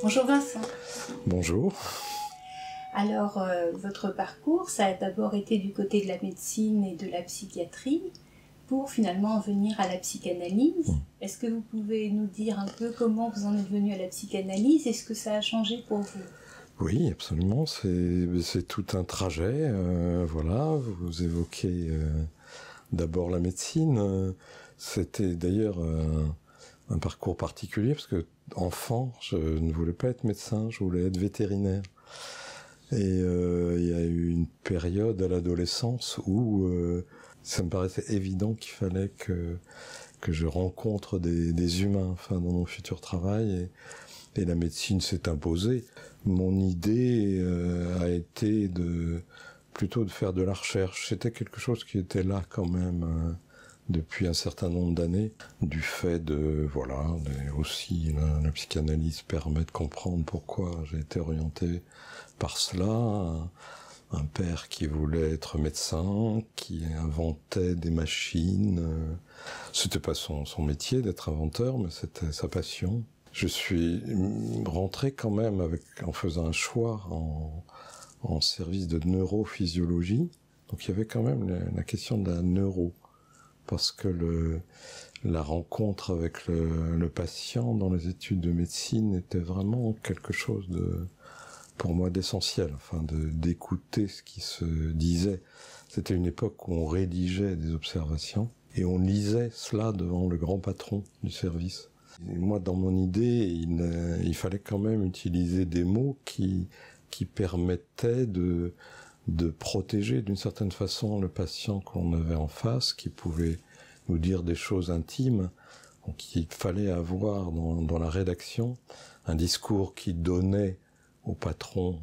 Bonjour Vincent. Bonjour. Alors, votre parcours, ça a d'abord été du côté de la médecine et de la psychiatrie, pour finalement en venir à la psychanalyse. Est-ce que vous pouvez nous dire un peu comment vous en êtes venu à la psychanalyse et ce que ça a changé pour vous? Oui, absolument, c'est tout un trajet. Voilà, vous évoquez d'abord la médecine. C'était d'ailleurs un parcours particulier, parce que enfant, je ne voulais pas être médecin, je voulais être vétérinaire. Et il y a eu une période à l'adolescence où ça me paraissait évident qu'il fallait que je rencontre des humains, enfin, dans mon futur travail, et la médecine s'est imposée. Mon idée a été plutôt de faire de la recherche. C'était quelque chose qui était là quand même depuis un certain nombre d'années, du fait de, voilà, aussi la psychanalyse permet de comprendre pourquoi j'ai été orienté par cela. Un père qui voulait être médecin, qui inventait des machines. C'était pas son métier d'être inventeur, mais c'était sa passion. Je suis rentré quand même en faisant un choix en service de neurophysiologie. Donc il y avait quand même la question de la neuro. Parce que la rencontre avec le patient dans les études de médecine était vraiment quelque chose pour moi d'essentiel, enfin d'écouter ce qui se disait. C'était une époque où on rédigeait des observations et on lisait cela devant le grand patron du service. Et moi, dans mon idée, il fallait quand même utiliser des mots qui permettaient de protéger d'une certaine façon le patient qu'on avait en face, qui pouvait nous dire des choses intimes. Donc il fallait avoir dans la rédaction un discours qui donnait au patron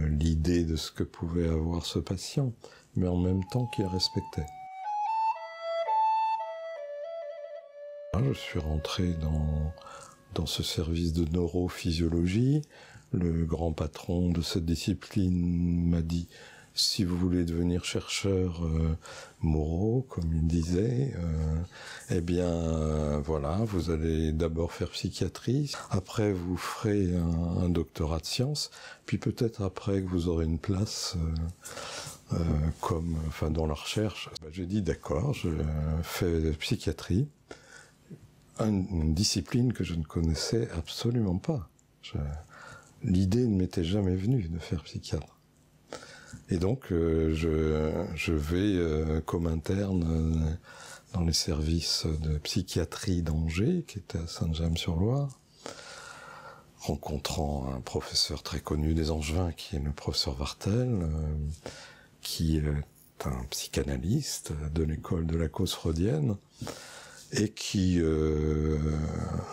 l'idée de ce que pouvait avoir ce patient, mais en même temps qu'il respectait. Je suis rentré dans ce service de neurophysiologie. Le grand patron de cette discipline m'a dit: si vous voulez devenir chercheur Moreau, comme il disait, voilà, vous allez d'abord faire psychiatrie, après vous ferez un doctorat de sciences, puis peut-être après que vous aurez une place dans la recherche. J'ai dit d'accord, je fais psychiatrie, une discipline que je ne connaissais absolument pas. L'idée ne m'était jamais venue de faire psychiatre. Et donc, je vais comme interne dans les services de psychiatrie d'Angers, qui était à Saint-James-sur-Loire, rencontrant un professeur très connu des Angevins, qui est le professeur Vartel, qui est un psychanalyste de l'école de la cause freudienne, et qui,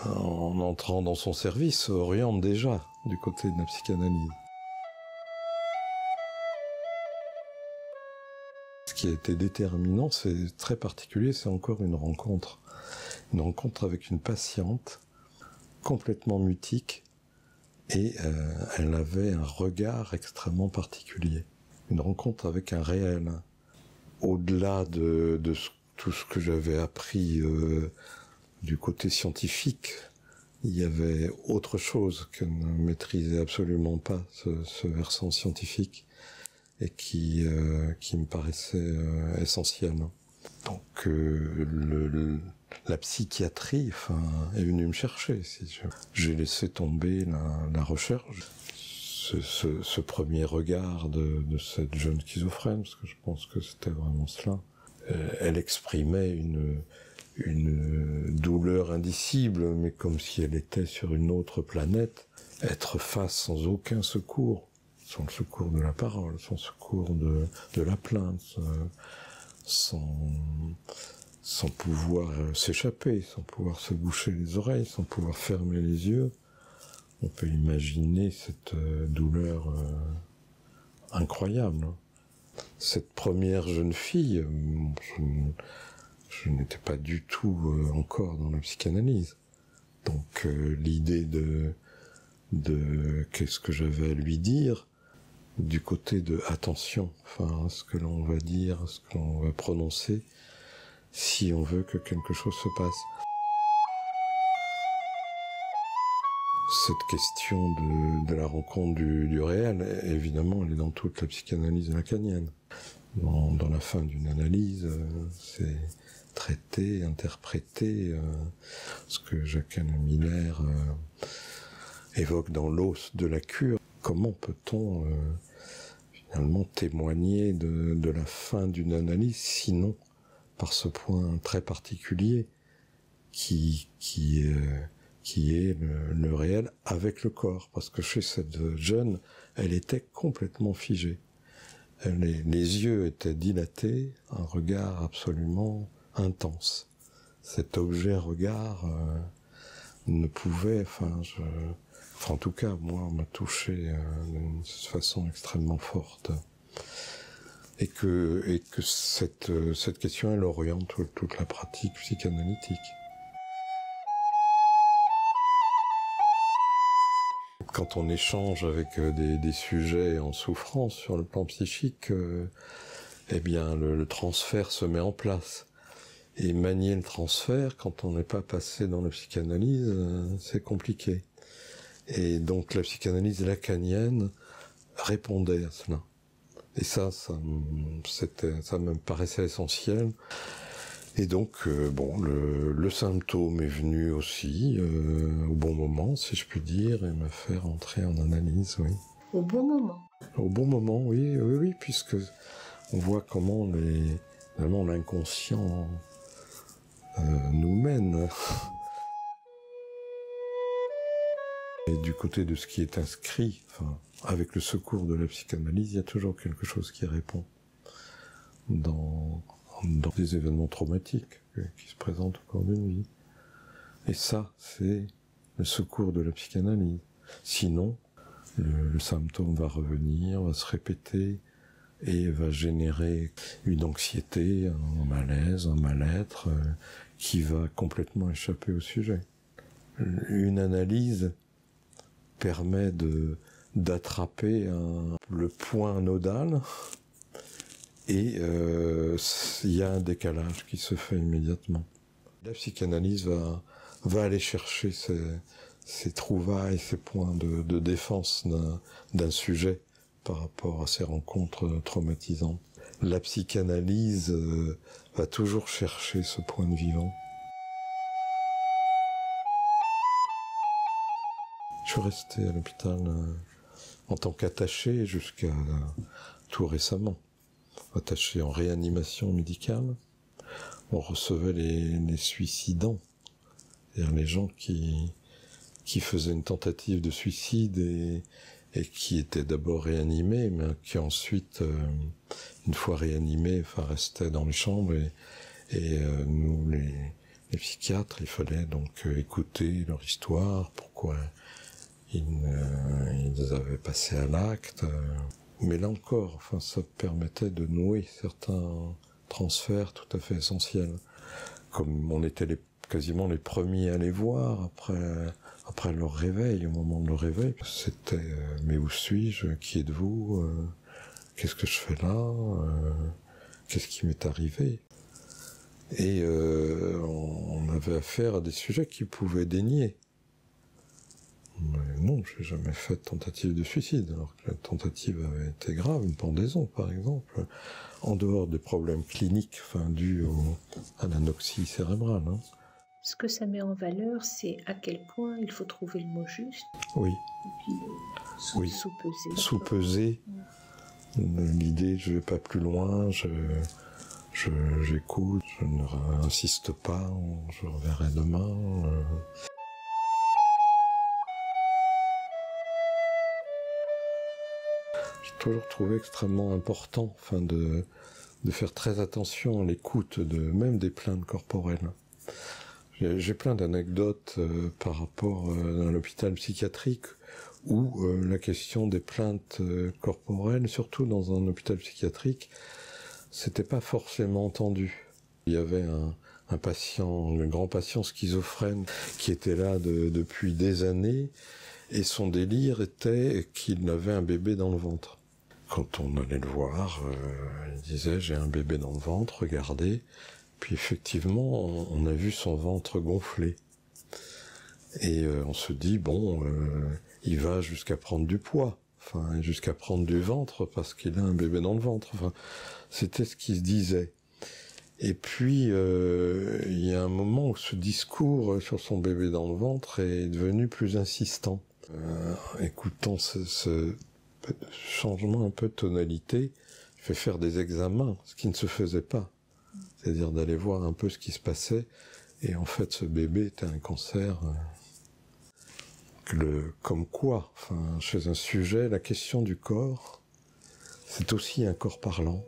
en entrant dans son service, oriente déjà du côté de la psychanalyse. Ce qui a été déterminant, c'est très particulier, c'est encore une rencontre avec une patiente complètement mutique, et elle avait un regard extrêmement particulier. Une rencontre avec un réel, au-delà de tout ce que j'avais appris du côté scientifique. Il y avait autre chose que ne maîtrisait absolument pas ce versant scientifique, et qui me paraissait essentiel. Donc la psychiatrie, est venue me chercher. J'ai laissé tomber la recherche. Ce premier regard de cette jeune schizophrène, parce que je pense que c'était vraiment cela. Elle exprimait une douleur indicible, mais comme si elle était sur une autre planète. Être face sans aucun secours, sans le secours de la parole, sans le secours de la plainte, sans pouvoir s'échapper, sans pouvoir se boucher les oreilles, sans pouvoir fermer les yeux. On peut imaginer cette douleur incroyable. Cette première jeune fille, je n'étais pas du tout encore dans la psychanalyse. Donc l'idée de qu'est-ce que j'avais à lui dire, du côté de attention, ce que l'on va dire, ce que l'on va prononcer, si on veut que quelque chose se passe. Cette question de la rencontre du réel, évidemment, elle est dans toute la psychanalyse lacanienne. Dans la fin d'une analyse, c'est traiter, interpréter ce que Jacques Miller évoque dans l'os de la cure. Comment peut-on finalement témoigner de la fin d'une analyse, sinon par ce point très particulier qui est le réel avec le corps. Parce que chez cette jeune, elle était complètement figée. Les yeux étaient dilatés, un regard absolument intense. Cet objet regard ne pouvait, en tout cas, moi, on m'a touché d'une façon extrêmement forte. Et que cette question, elle oriente toute la pratique psychanalytique. Quand on échange avec des sujets en souffrance sur le plan psychique, eh bien le transfert se met en place. Et manier le transfert, quand on n'est pas passé dans la psychanalyse, c'est compliqué. Et donc la psychanalyse lacanienne répondait à cela. Et ça me paraissait essentiel. Et donc, le symptôme est venu aussi au bon moment, si je puis dire, et m'a fait rentrer en analyse, oui. Au bon moment. Au bon moment, oui, puisque on voit comment finalement l'inconscient nous mène. Et du côté de ce qui est inscrit, avec le secours de la psychanalyse, il y a toujours quelque chose qui répond dans des événements traumatiques qui se présentent au cours d'une vie. Et ça, c'est le secours de la psychanalyse. Sinon, le symptôme va revenir, va se répéter et va générer une anxiété, un malaise, un mal-être qui va complètement échapper au sujet. Une analyse permet d'attraper le point nodal. Et il y a un décalage qui se fait immédiatement. La psychanalyse va aller chercher ces trouvailles, ces points de défense d'un sujet par rapport à ces rencontres traumatisantes. La psychanalyse va toujours chercher ce point de vivant. Je suis resté à l'hôpital en tant qu'attaché jusqu'à tout récemment. Attaché en réanimation médicale, on recevait les suicidants, c'est-à-dire les gens qui faisaient une tentative de suicide et qui étaient d'abord réanimés, mais qui ensuite, une fois réanimés, restaient dans les chambres et nous, les psychiatres, il fallait donc écouter leur histoire, pourquoi ils avaient passé à l'acte. Mais là encore, ça permettait de nouer certains transferts tout à fait essentiels. Comme on était quasiment les premiers à les voir après leur réveil, au moment de leur réveil, c'était mais où suis-je? Qui êtes-vous? Qu'est-ce que je fais là? Qu'est-ce qui m'est arrivé? Et on avait affaire à des sujets qui pouvaient dénier. Mais non, j'ai jamais fait de tentative de suicide, alors que la tentative avait été grave, une pendaison par exemple, en dehors des problèmes cliniques dus à l'anoxie cérébrale. Ce que ça met en valeur, c'est à quel point il faut trouver le mot juste. Oui. Et puis sous-peser. Sous-peser. L'idée, je vais pas plus loin, j'écoute, je n'insiste pas, je reverrai demain. J'ai toujours trouvé extrêmement important, de faire très attention à l'écoute même des plaintes corporelles. J'ai plein d'anecdotes par rapport à l'hôpital psychiatrique où la question des plaintes corporelles, surtout dans un hôpital psychiatrique, c'était pas forcément entendu. Il y avait un patient, le grand patient schizophrène, qui était là depuis des années, et son délire était qu'il avait un bébé dans le ventre. Quand on allait le voir, il disait « j'ai un bébé dans le ventre, regardez ». Puis effectivement, on a vu son ventre gonfler. Et on se dit, bon, il va jusqu'à prendre du poids, enfin, jusqu'à prendre du ventre parce qu'il a un bébé dans le ventre. Enfin, c'était ce qui se disait. Et puis, il y a un moment où ce discours sur son bébé dans le ventre est devenu plus insistant. Écoutant ce changement un peu de tonalité, je fais faire des examens, ce qui ne se faisait pas. C'est-à-dire d'aller voir un peu ce qui se passait. Et en fait, ce bébé était un cancer. Comme quoi, enfin, chez un sujet, la question du corps, c'est aussi un corps parlant.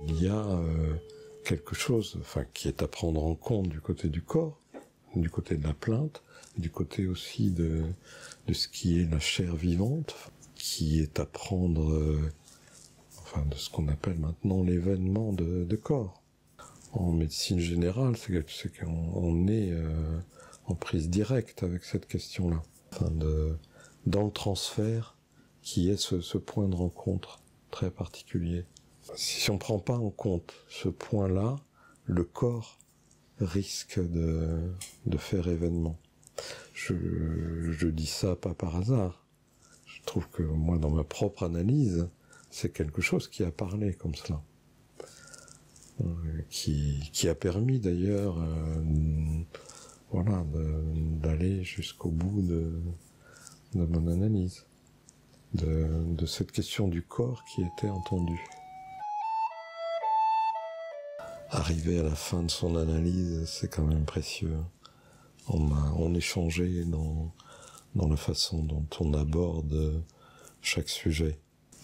Il y a quelque chose, enfin, qui est à prendre en compte du côté du corps, du côté de la plainte, du côté aussi de ce qui est la chair vivante, qui est à prendre, enfin, de ce qu'on appelle maintenant l'événement de corps. En médecine générale, c'est qu'on est en prise directe avec cette question-là. Enfin, dans le transfert, qui est ce point de rencontre très particulier. Si on ne prend pas en compte ce point-là, le corps risque de faire événement. Je dis ça pas par hasard. Je trouve que moi, dans ma propre analyse, c'est quelque chose qui a parlé comme cela. Qui a permis d'ailleurs voilà, d'aller jusqu'au bout de mon analyse, de cette question du corps qui était entendue. Arriver à la fin de son analyse, c'est quand même précieux. On échangeait dans la façon dont on aborde chaque sujet.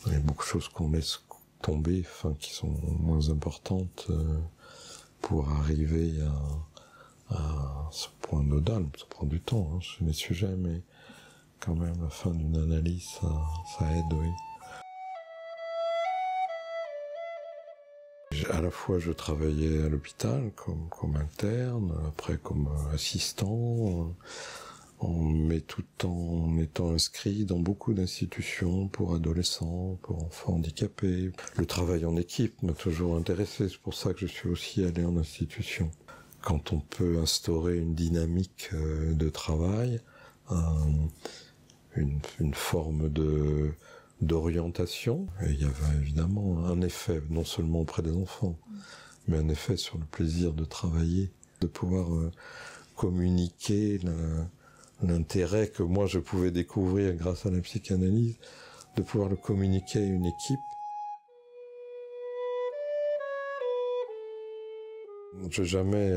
Il y a beaucoup de choses qu'on laisse tomber, enfin, qui sont moins importantes pour arriver à ce point nodal. Ça prend du temps hein, chez les sujets, mais quand même, la fin d'une analyse, ça aide, oui. À la fois, je travaillais à l'hôpital comme interne, après comme assistant, mais tout en étant inscrit dans beaucoup d'institutions pour adolescents, pour enfants handicapés. Le travail en équipe m'a toujours intéressé, c'est pour ça que je suis aussi allé en institution. Quand on peut instaurer une dynamique de travail, une forme d'orientation, et il y avait évidemment un effet, non seulement auprès des enfants, mais un effet sur le plaisir de travailler, de pouvoir communiquer l'intérêt que moi je pouvais découvrir grâce à la psychanalyse, de pouvoir le communiquer à une équipe. Je n'ai jamais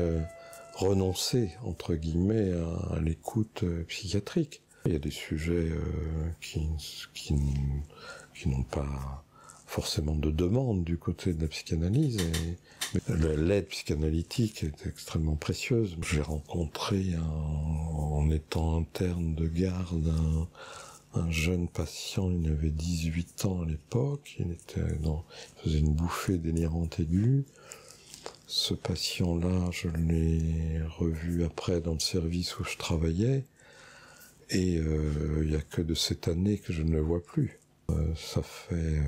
renoncé, entre guillemets, à l'écoute psychiatrique. Il y a des sujets qui n'ont pas forcément de demande du côté de la psychanalyse. Mais l'aide psychanalytique est extrêmement précieuse. J'ai rencontré, en étant interne de garde, un jeune patient, il avait 18 ans à l'époque, il faisait une bouffée délirante aiguë. Ce patient-là, je l'ai revu après dans le service où je travaillais. Et il n'y a que de cette année que je ne le vois plus. Ça fait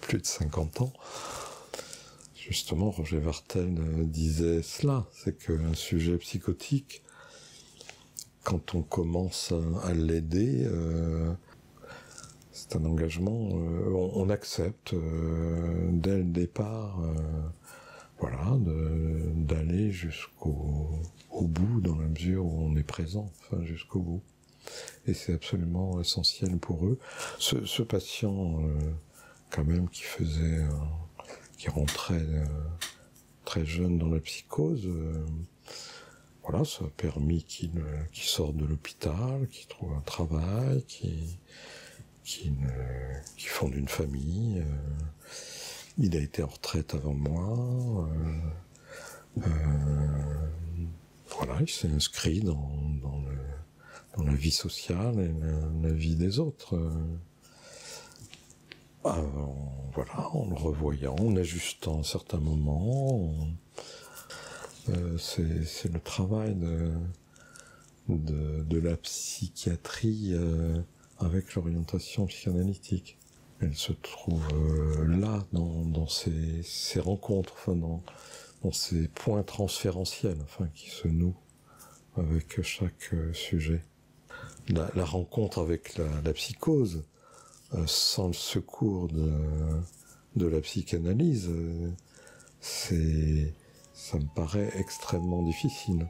plus de 50 ans. Justement, Roger Vartel disait cela, c'est qu'un sujet psychotique, quand on commence à l'aider, c'est un engagement, on accepte dès le départ, voilà, d'aller jusqu'au bout dans la mesure où on est présent, enfin jusqu'au bout. Et c'est absolument essentiel pour eux. Ce patient, quand même, qui rentrait très jeune dans la psychose, voilà, ça a permis qu'il sorte de l'hôpital, qu'il trouve un travail, qu'il fonde une famille. Il a été en retraite avant moi. Voilà, il s'est inscrit dans la vie sociale et la vie des autres. Voilà, en le revoyant, en ajustant à certains moments. C'est le travail de la psychiatrie avec l'orientation psychanalytique. Elle se trouve là, dans ces rencontres, enfin, dans ces points transférentiels, enfin, qui se nouent avec chaque sujet. La rencontre avec la psychose, sans le secours de la psychanalyse, ça me paraît extrêmement difficile.